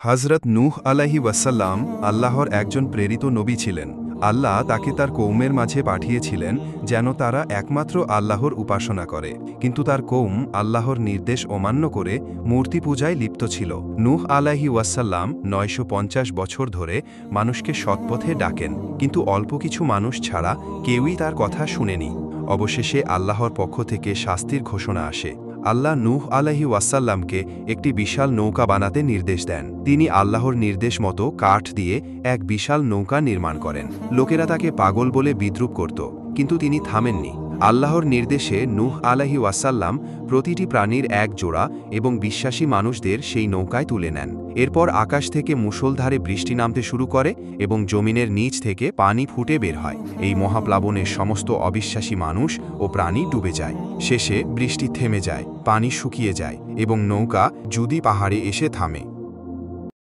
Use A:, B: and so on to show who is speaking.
A: হযরত নূহ আলাইহি ওয়াসাল্লাম আল্লাহর একজন প্রেরিত নবী ছিলেন। আল্লাহ তাকে তার কৌমের মাঝে পাঠিয়েছিলেন যেন তারা একমাত্র আল্লাহর উপাসনা করে, কিন্তু তার কৌম আল্লাহর নির্দেশ অমান্য করে মূর্তি পূজায় লিপ্ত ছিল। নূহ আলাইহি ওয়াসাল্লাম ৯৫০ বছর ধরে মানুষকে সৎপথে ডাকেন, কিন্তু অল্প কিছু মানুষ ছাড়া কেউই তার কথা শুনেনি। অবশেষে আল্লাহর পক্ষ থেকে শাস্তির ঘোষণা আসে। আল্লাহ নূহ আলাইহি ওয়াসাল্লামকে একটি বিশাল নৌকা বানাতে নির্দেশ দেন। তিনি আল্লাহর নির্দেশ মতো কাঠ দিয়ে এক বিশাল নৌকা নির্মাণ করেন। লোকেরা তাকে পাগল বলে বিদ্রূপ করত, কিন্তু তিনি থামেননি। আল্লাহর নির্দেশে নূহ আলাইহি ওয়াসাল্লাম প্রতিটি প্রাণীর এক জোড়া এবং বিশ্বাসী মানুষদের সেই নৌকায় তুলে নেন। এরপর আকাশ থেকে মুষলধারে বৃষ্টি নামতে শুরু করে এবং জমিনের নিচ থেকে পানি ফুটে বের হয়। এই মহাপ্লাবনে সমস্ত অবিশ্বাসী মানুষ ও প্রাণী ডুবে যায়। শেষে বৃষ্টি থেমে যায়, পানি শুকিয়ে যায় এবং নৌকা জুদি পাহাড়ে এসে থামে।